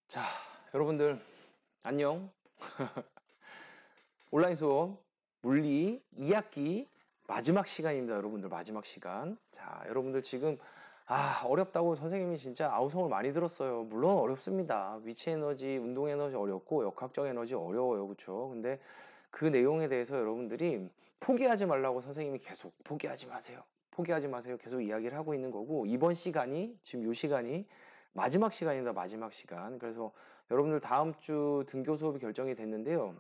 자, 여러분들 안녕. 온라인 수업 물리 2학기 마지막 시간입니다. 여러분들 마지막 시간. 자, 여러분들 지금 어렵다고 선생님이 진짜 아우성을 많이 들었어요. 물론 어렵습니다. 위치 에너지, 운동 에너지 어렵고 역학적 에너지 어려워요. 그렇죠? 근데 그 내용에 대해서 여러분들이 포기하지 말라고 선생님이 계속 포기하지 마세요. 포기하지 마세요. 계속 이야기를 하고 있는 거고, 이번 시간이 지금 이 시간이 마지막 시간입니다. 마지막 시간. 그래서 여러분들 다음 주 등교 수업이 결정이 됐는데요.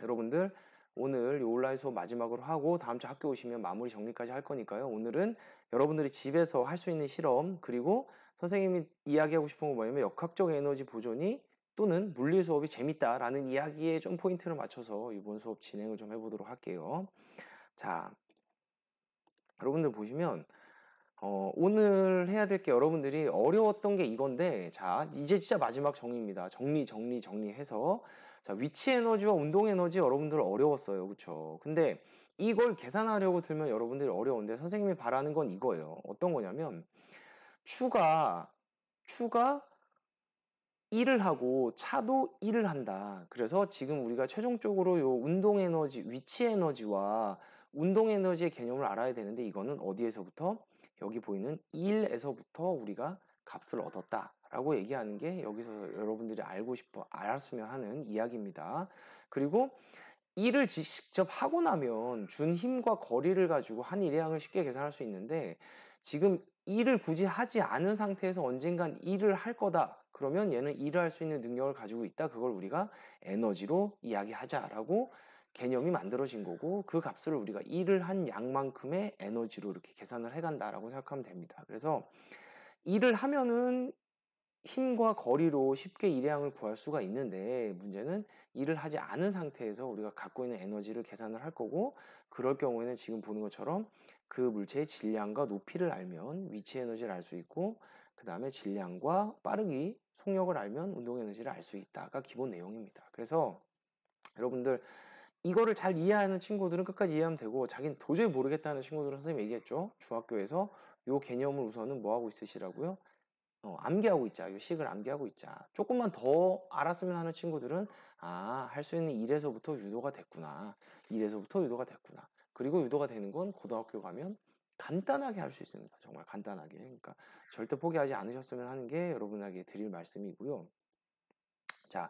여러분들 오늘 이 온라인 수업 마지막으로 하고 다음 주 학교 오시면 마무리 정리까지 할 거니까요. 오늘은 여러분들이 집에서 할 수 있는 실험, 그리고 선생님이 이야기하고 싶은 건 뭐냐면 역학적 에너지 보존이 또는 물리 수업이 재밌다라는 이야기에 좀 포인트를 맞춰서 이번 수업 진행을 좀 해보도록 할게요. 자, 여러분들 보시면 오늘 해야 될 게 여러분들이 어려웠던 게 이건데, 자, 이제 진짜 마지막 정리입니다. 정리해서. 자, 위치 에너지와 운동 에너지 여러분들 어려웠어요. 그쵸? 근데 이걸 계산하려고 들면 여러분들이 어려운데, 선생님이 바라는 건 이거예요. 어떤 거냐면, 추가 1을 하고 차도 1을 한다. 그래서 지금 우리가 최종적으로 요 운동 에너지, 위치 에너지와 운동 에너지의 개념을 알아야 되는데, 이거는 어디에서부터? 여기 보이는 1에서부터 우리가 값을 얻었다라고 얘기하는 게 여기서 여러분들이 알았으면 하는 이야기입니다. 그리고 1을 직접 하고 나면 준 힘과 거리를 가지고 한 일량을 쉽게 계산할 수 있는데, 지금 1을 굳이 하지 않은 상태에서 언젠간 1을 할 거다. 그러면 얘는 1을 할 수 있는 능력을 가지고 있다. 그걸 우리가 에너지로 이야기하자라고 개념이 만들어진 거고, 그 값을 우리가 1을 한 양만큼의 에너지로 이렇게 계산을 해간다라고 생각하면 됩니다. 그래서 1을 하면은 힘과 거리로 쉽게 일량을 구할 수가 있는데, 문제는 1을 하지 않은 상태에서 우리가 갖고 있는 에너지를 계산을 할 거고, 그럴 경우에는 지금 보는 것처럼 그 물체의 질량과 높이를 알면 위치 에너지를 알 수 있고, 그 다음에 질량과 빠르기, 속력을 알면 운동 에너지를 알 수 있다가 기본 내용입니다. 그래서 여러분들 이거를 잘 이해하는 친구들은 끝까지 이해하면 되고, 자기는 도저히 모르겠다는 친구들은 선생님이 얘기했죠. 중학교에서 요 개념을 우선은 뭐 하고 있으시라고요? 암기하고 있자. 요 식을 암기하고 있자. 조금만 더 알았으면 하는 친구들은 할 수 있는 1에서부터 유도가 됐구나. 1에서부터 유도가 됐구나. 그리고 유도가 되는 건 고등학교 가면 간단하게 할 수 있습니다. 정말 간단하게. 그러니까 절대 포기하지 않으셨으면 하는 게 여러분에게 드릴 말씀이고요. 자,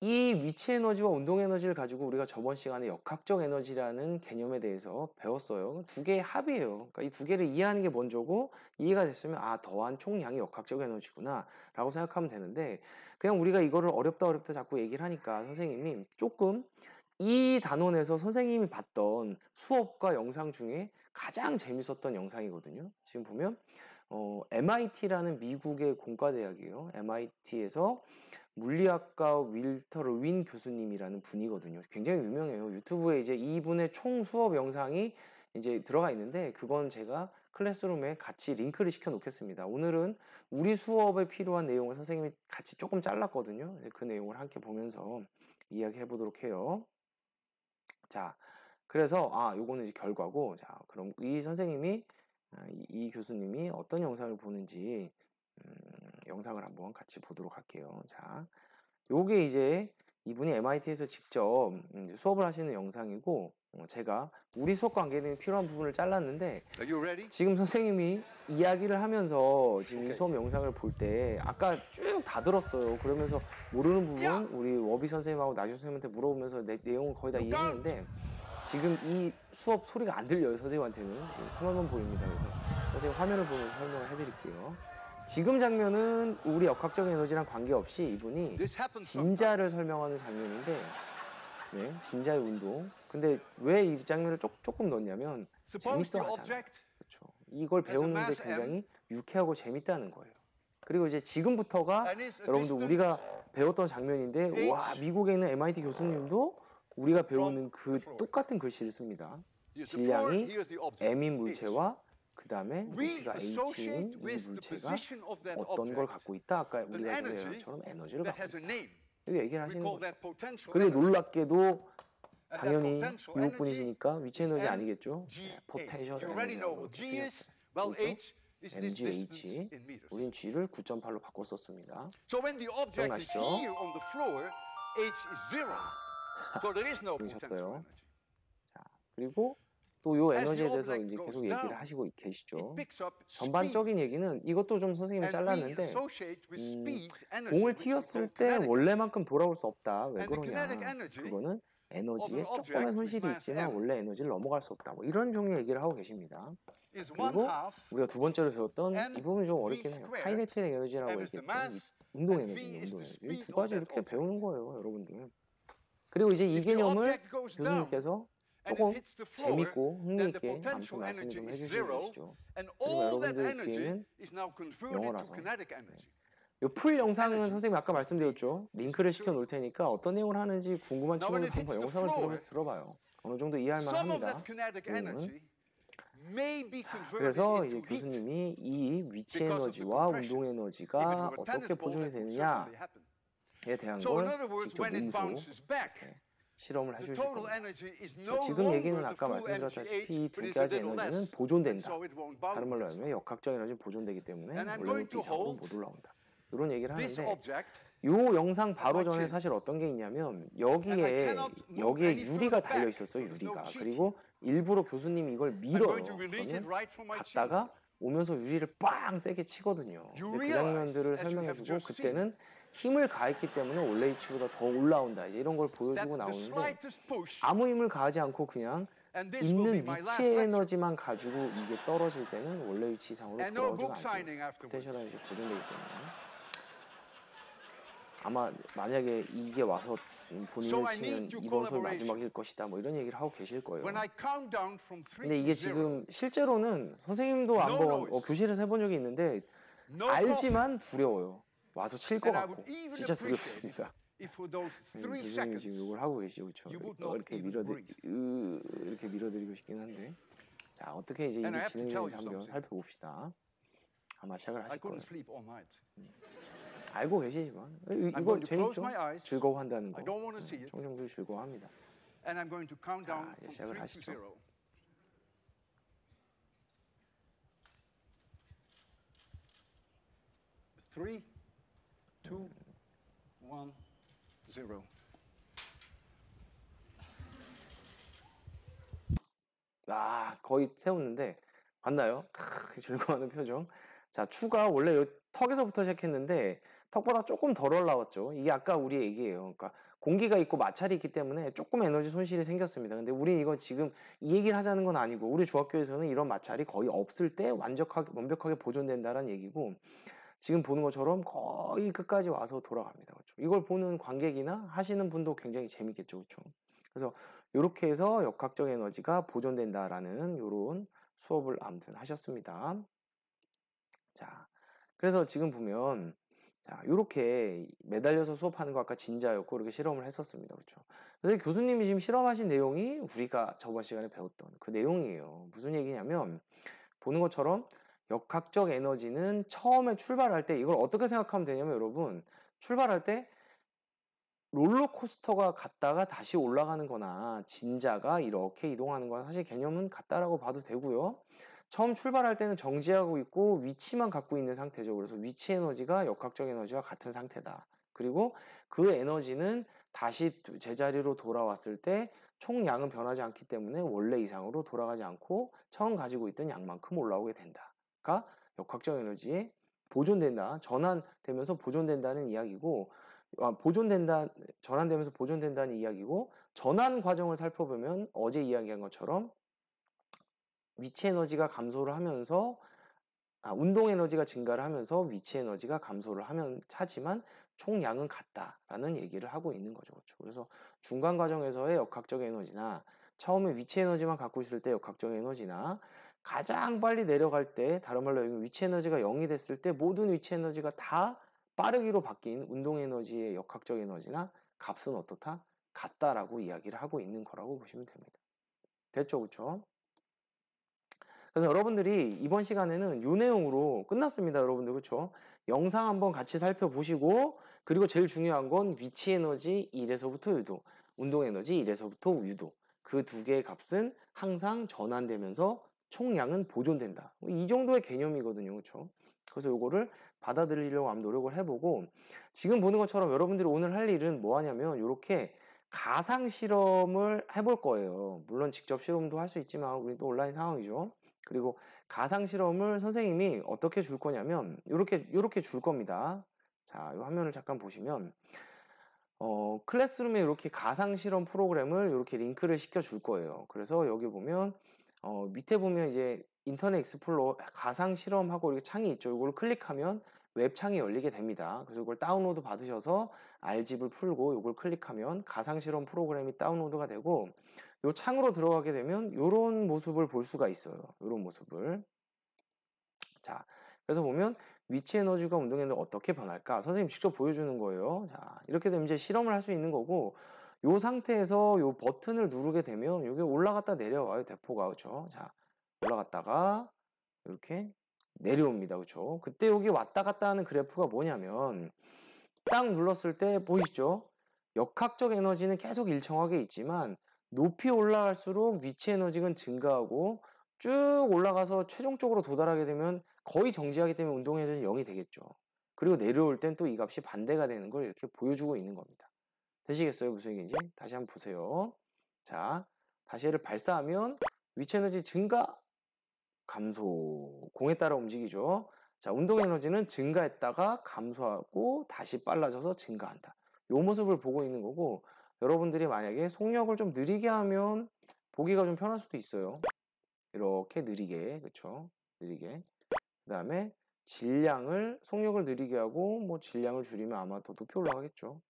이 위치 에너지와 운동 에너지를 가지고 우리가 저번 시간에 역학적 에너지라는 개념에 대해서 배웠어요. 두 개의 합이에요. 그러니까 이 두 개를 이해하는 게 먼저고, 이해가 됐으면 더한 총량이 역학적 에너지구나 라고 생각하면 되는데, 그냥 우리가 이거를 어렵다 자꾸 얘기를 하니까 선생님이 조금 이 단원에서 선생님이 봤던 수업과 영상 중에 가장 재밌었던 영상이거든요. 지금 보면 MIT라는 미국의 공과대학이에요. MIT에서 물리학과 윌터 윈 교수님이라는 분이거든요. 굉장히 유명해요. 유튜브에 이제 이분의 총 수업 영상이 이제 들어가 있는데, 그건 제가 클래스룸에 같이 링크를 시켜 놓겠습니다. 오늘은 우리 수업에 필요한 내용을 선생님이 같이 조금 잘랐거든요. 그 내용을 함께 보면서 이야기해 보도록 해요. 자, 그래서 요거는 이제 결과고, 자, 그럼 이 선생님이 이 교수님이 어떤 영상을 보는지 영상을 한번 같이 보도록 할게요. 자, 요게 이제 이분이 MIT에서 직접 수업을 하시는 영상이고, 제가 우리 수업과 관계된 필요한 부분을 잘랐는데, 지금 선생님이 이야기를 하면서 지금 이 수업 영상을 볼 때 아까 쭉 다 들었어요. 그러면서 모르는 부분 우리 워비 선생님하고 나주 선생님한테 물어보면서 내용을 거의 다 이해했는데, 지금 이 수업 소리가 안 들려요. 선생님한테는. 지금 상황만 보입니다. 그래서 선생님 화면을 보면서 설명을 해드릴게요. 지금 장면은 우리 역학적 에너지랑 관계없이 이분이 진자를 설명하는 장면인데, 네, 진자의 운동. 근데 왜 이 장면을 조금 넣었냐면 재밌어 하잖아요. 그렇죠. 이걸 배우는데 굉장히 유쾌하고 재밌다는 거예요. 그리고 이제 지금부터가 여러분들 우리가 배웠던 장면인데, 와, 미국에 있는 MIT 교수님도 우리가 배우는 그 똑같은 글씨를 씁니다. 질량이 M인 물체와 그 다음에 높이가 H인 이 물체가 어떤 걸 갖고 있다. 아까 우리가 얘기한 것처럼 에너지를 갖고 있다. 이렇게 얘기를 하시는 거죠. 그리고 놀랍게도 당연히 미국 분이시니까 위치 에너지 아니겠죠? 포텐셜 에너지라고 쓰였어요. 그렇죠? is this distance mgh. in meters. 우린 g를 9.8로 바꿨었습니다. So when the object is 기억나시죠? here on the floor, h is 0. So there is no potential 그러셨어요. energy. 자, 그리고 또 요 As 에너지에 the 대해서 object 이제 goes 계속 얘기를 down, 하시고 it 계시죠. picks up speed. 전반적인 얘기는 이것도 좀 선생님이 And we 잘랐는데 associate with speed energy, 공을 which we call 튀었을 때 kinetic energy. 원래만큼 돌아올 수 없다. 왜 And the 그러냐? kinetic energy 그거는 에너지에 of an object 조금의 with 손실이 mass 있지만 m 원래 에너지를 넘어갈 수 없다. 뭐 이런 종류의 얘기를 하고 계십니다. is 그리고 1/2 우리가 두 번째로 배웠던 m 이 부분이 좀 v 어렵긴 해요. squared. 카이네틱 에너지라고 m is the 얘기했죠. mass 운동 and 에너지, v is 운동 the 에너지. speed 두 of 가지 that 이렇게 object. 배우는 거예요, 여러분들. 그리고 이제 이 If the 개념을 object goes down 교수님께서 and 조금 it hits the floor, 재밌고 then the 흥미있게 아무튼 potential 말씀을 energy 좀 is 해주시고 zero, 계시죠. and 그리고 all that 여러분들 energy 뒤에는 is now converted to 영어라서. kinetic energy. 이 풀 영상은 energy. 선생님이 아까 말씀드렸죠. 링크를 시켜 놓을 테니까 어떤 내용을 하는지 궁금한 Now when 친구는 it hits 한번 the 영상을 floor, 들어봐요. 어느 정도 이해할 Some of 만합니다. that kinetic 내용은. energy may be converted 그래서 이제 into heat 교수님이 이 위치 because of the 에너지와 compression. 운동 If it 에너지가 were a tennis 어떻게 ball, 보존이 that would 되느냐에 certainly happen. 대한 So in 걸 other words, 직접 when it 몸소 bounces back, 실험을 the 해주실 total 겁니다. energy is no 지금 얘기는 longer the 아까 full 말씀드렸다시피 mgh, 두 but is a 가지 little 에너지는 less, and 보존된다. so it won't 다른 말로 bounce. 하면 역학적 에너지는 보존되기 때문에 And I'm 원래는 going to 이상으로 hold 못 올라온다. 이런 얘기를 This 하는데 object, 요 영상 바로 my 전에 chin. 사실 어떤 게 있냐면 And I 여기에 cannot move any 유리가 further 달려 back. 있었어요. There's no 유리가. cheat. 그리고 일부러 교수님이 이걸 I'm 밀어요. going to release it 그러면 right from my chin. 갔다가 오면서 유리를 빵 세게 치거든요. You 근데 그 realize, 장면들을 as you have 설명해주고 just seen, 그때는 힘을 가했기 때문에 원래 위치보다 더 올라온다. 이제 이런 걸 that 보여주고 the 나오는데 slightest push, 아무 힘을 가하지 않고 그냥 and this will be 있는 my last 위치의 lecture, 에너지만 가지고 이게 떨어질 때는 원래 위치 이상으로 and no 돌아오지가 book 않습니다. signing afterwards. 포텐셜 에너지 보존되기 때문에 아마 만약에 이게 와서 So 본인을 I 치면 need your 이번 수업 collaboration. 마지막일 것이다 뭐 이런 얘기를 하고 계실 거예요. When I count down from 3 근데 to 이게 0, 지금 실제로는 선생님도 No 한번 noise. 교실에서 해본 적이 있는데 no 알지만 두려워요. 와서 칠 것 And I 같고 would even 진짜 appreciate 두렵습니다. if for those 3 교수님 seconds 지금 이걸 하고 계시죠, 그렇죠? you would not 이렇게 even breathe. 이렇게 밀어드리고 싶긴 한데, 자 어떻게 이제 And I 이게 have to tell 진행되는지 you 한번 something. 살펴봅시다. 아마 시작을 I 하실 거예요. couldn't sleep all night. 알고 계시지만 I'm 이거 going to close 재밌죠? my eyes. 즐거워한다는 거. I don't want to see it. 청중들 즐거워합니다. And I'm going to count down 자, 이제 from 시작을 3 to 하시죠. 0. 3, 2, 1, 0. 아, 거의 세웠는데 봤나요? 즐거워하는 표정. 자, 추가 원래 요 턱에서부터 시작했는데 턱보다 조금 덜 올라왔죠. 이게 아까 우리 얘기예요. 그러니까 공기가 있고 마찰이 있기 때문에 조금 에너지 손실이 생겼습니다. 근데 우리 이거 지금 이 얘기를 하자는 건 아니고 우리 중학교에서는 이런 마찰이 거의 없을 때 완벽하게 보존된다는 얘기고 지금 보는 것처럼 거의 끝까지 와서 돌아갑니다. 그렇죠? 이걸 보는 관객이나 하시는 분도 굉장히 재밌겠죠. 그렇죠? 그래서 이렇게 해서 역학적 에너지가 보존된다라는 이런 수업을 아무튼 하셨습니다. 자, 그래서 지금 보면 자, 이렇게 매달려서 수업하는 거 아까 진자였고 이렇게 실험을 했었습니다. 그렇죠? 그래서 교수님이 지금 실험하신 내용이 우리가 저번 시간에 배웠던 그 내용이에요. 무슨 얘기냐면 보는 것처럼 역학적 에너지는 처음에 출발할 때 이걸 어떻게 생각하면 되냐면 여러분 출발할 때 롤러코스터가 갔다가 다시 올라가는 거나 진자가 이렇게 이동하는 거나 사실 개념은 같다라고 봐도 되고요. 처음 출발할 때는 정지하고 있고 위치만 갖고 있는 상태죠. 그래서 위치 에너지가 역학적 에너지와 같은 상태다. 그리고 그 에너지는 다시 제자리로 돌아왔을 때 총량은 변하지 않기 때문에 원래 이상으로 돌아가지 않고 처음 가지고 있던 양만큼 올라오게 된다가 역학적 에너지에 보존된다. 전환되면서 보존된다는 이야기고 전환되면서 보존된다는 이야기고 전환 과정을 살펴보면 어제 이야기한 것처럼 위치 에너지가 감소를 하면서 운동 에너지가 증가를 하면서 위치 에너지가 감소를 하지만 총량은 같다라는 얘기를 하고 있는 거죠. 그렇죠? 그래서 중간 과정에서의 역학적 에너지나 처음에 위치 에너지만 갖고 있을 때 역학적 에너지나 가장 빨리 내려갈 때 다른 말로 위치 에너지가 0이 됐을 때 모든 위치 에너지가 다 빠르기로 바뀐 운동 에너지의 역학적 에너지나 값은 어떻다? 같다라고 이야기를 하고 있는 거라고 보시면 됩니다. 됐죠? 그렇죠? 그래서 여러분들이 이번 시간에는 이 내용으로 끝났습니다. 여러분들 그렇죠? 영상 한번 같이 살펴보시고 그리고 제일 중요한 건 위치 에너지 1에서부터 유도, 운동 에너지 1에서부터 유도 그 두 개의 값은 항상 전환되면서 총량은 보존된다. 이 정도의 개념이거든요. 그렇죠? 그래서 요거를 받아들이려고 한번 노력을 해보고, 지금 보는 것처럼 여러분들이 오늘 할 일은 뭐 하냐면 이렇게 가상 실험을 해볼 거예요. 물론 직접 실험도 할 수 있지만 우리 또 온라인 상황이죠. 그리고 가상 실험을 선생님이 어떻게 줄 거냐면 이렇게 줄 겁니다. 자, 이 화면을 잠깐 보시면 클래스룸에 이렇게 가상 실험 프로그램을 이렇게 링크를 시켜 줄 거예요. 그래서 여기 보면 밑에 보면 이제 인터넷 익스플로러 가상 실험하고 이렇게 창이 있죠. 이걸 클릭하면 웹 창이 열리게 됩니다. 그래서 이걸 다운로드 받으셔서 R집을 풀고 이걸 클릭하면 가상 실험 프로그램이 다운로드가 되고, 이 창으로 들어가게 되면 이런 모습을 볼 수가 있어요. 이런 모습을. 자, 그래서 보면 위치 에너지가 운동 에너지가 어떻게 변할까? 선생님 직접 보여주는 거예요. 자, 이렇게 되면 이제 실험을 할 수 있는 거고, 이 상태에서 이 버튼을 누르게 되면 이게 올라갔다 내려와요. 대포가. 그렇죠? 자, 올라갔다가 이렇게 내려옵니다. 그렇죠? 그때 여기 왔다 갔다 하는 그래프가 뭐냐면, 딱 눌렀을 때 보이시죠? 역학적 에너지는 계속 일정하게 있지만 높이 올라갈수록 위치 에너지는 증가하고, 쭉 올라가서 최종적으로 도달하게 되면 거의 정지하기 때문에 운동 에너지는 0이 되겠죠. 그리고 내려올 땐 또 이 값이 반대가 되는 걸 이렇게 보여주고 있는 겁니다. 되시겠어요? 무슨 얘기인지? 다시 한번 보세요. 자, 다시 얘를 발사하면 위치 에너지 증가, 감소, 공에 따라 움직이죠. 자, 운동 에너지는 증가했다가 감소하고 다시 빨라져서 증가한다. 이 모습을 보고 있는 거고, 여러분들이 만약에 속력을 좀 느리게 하면 보기가 좀 편할 수도 있어요. 이렇게 느리게, 그렇죠? 느리게. 그 다음에 속력을 느리게 하고 뭐 질량을 줄이면 아마 더 높이 올라가겠죠.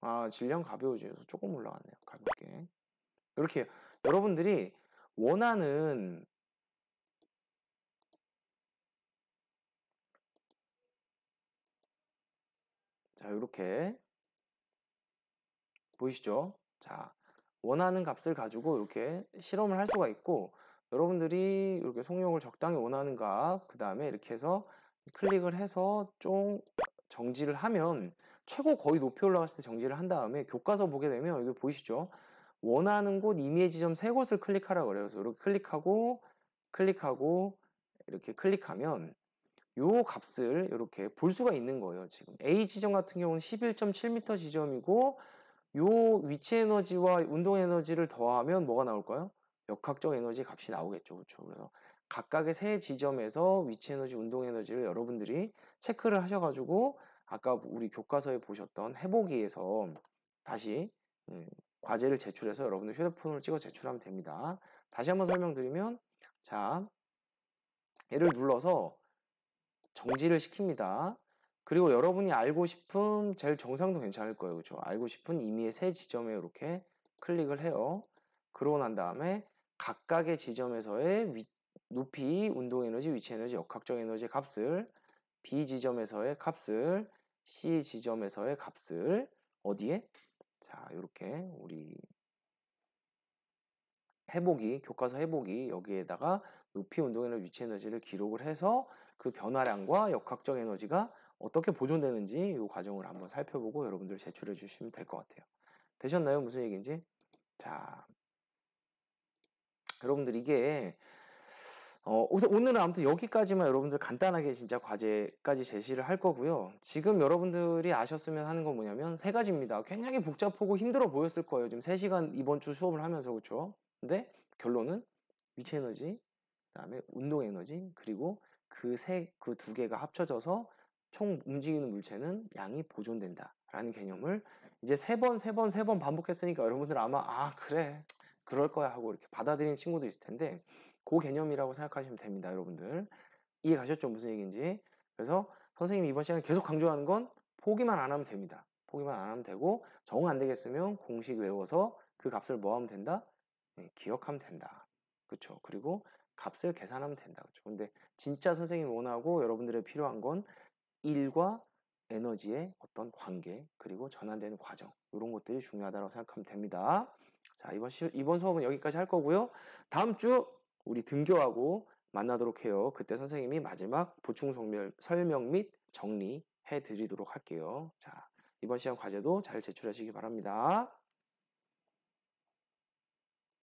아, 질량 가벼워져서 조금 올라갔네요. 가볍게. 이렇게 여러분들이 원하는 자, 이렇게 보이시죠? 자, 원하는 값을 가지고 이렇게 실험을 할 수가 있고, 여러분들이 이렇게 속력을 적당히 원하는 값, 그 다음에 이렇게 해서 클릭을 해서 좀 정지를 하면, 최고 거의 높이 올라갔을 때 정지를 한 다음에 교과서 보게 되면 여기 보이시죠? 원하는 곳 이미지 지점 세 곳을 클릭하라고 그래요. 그래서 이렇게 클릭하고 이렇게 클릭하면 요 값을 이렇게 볼 수가 있는 거예요. 지금 A 지점 같은 경우는 11.7m 지점이고, 요 위치 에너지와 운동 에너지를 더하면 뭐가 나올까요? 역학적 에너지 값이 나오겠죠. 그렇죠? 그래서 각각의 세 지점에서 위치 에너지, 운동 에너지를 여러분들이 체크를 하셔가지고 아까 우리 교과서에 보셨던 해보기에서 다시 과제를 제출해서 여러분들 휴대폰으로 찍어 제출하면 됩니다. 다시 한번 설명드리면, 자, 얘를 눌러서 정지를 시킵니다. 그리고 여러분이 알고 싶은 제일 정상도 괜찮을 거예요. 그렇죠? 알고 싶은 임의의 세 지점에 이렇게 클릭을 해요. 그러고 난 다음에 각각의 지점에서의 높이, 운동 에너지, 위치 에너지, 역학적 에너지의 값을, B 지점에서의 값을, C 지점에서의 값을 어디에? 자, 이렇게 우리 교과서 해보기 여기에다가 높이, 운동 에너지, 위치 에너지를 기록을 해서 그 변화량과 역학적 에너지가 어떻게 보존되는지 이 과정을 한번 살펴보고 여러분들 제출해 주시면 될 것 같아요. 되셨나요? 무슨 얘기인지? 자, 여러분들 이게 오늘은 아무튼 여기까지만 여러분들 간단하게 진짜 과제까지 제시를 할 거고요. 지금 여러분들이 아셨으면 하는 건 뭐냐면 세 가지입니다. 굉장히 복잡하고 힘들어 보였을 거예요. 지금 3시간 이번 주 수업을 하면서. 그렇죠? 근데 결론은 위치 에너지, 그다음에 운동 에너지, 그리고 그 두 개가 합쳐져서 총 움직이는 물체는 양이 보존된다라는 개념을 이제 세 번 반복했으니까 여러분들 아마 그래 그럴 거야 하고 이렇게 받아들이는 친구도 있을 텐데, 그 개념이라고 생각하시면 됩니다. 여러분들 이해 가셨죠? 무슨 얘기인지. 그래서 선생님이 이번 시간에 계속 강조하는 건 포기만 안 하면 됩니다. 포기만 안 하면 되고, 정 안 되겠으면 공식 외워서 그 값을 뭐 하면 된다? 기억하면 된다. 그렇죠? 그리고 값을 계산하면 된다. 그렇죠? 근데 진짜 선생님이 원하고 여러분들의 필요한 건 일과 에너지의 어떤 관계, 그리고 전환되는 과정, 이런 것들이 중요하다고 생각하면 됩니다. 자, 이번 수업은 여기까지 할 거고요. 다음 주 우리 등교하고 만나도록 해요. 그때 선생님이 마지막 보충 설명 및 정리해 드리도록 할게요. 자, 이번 시간 과제도 잘 제출하시기 바랍니다.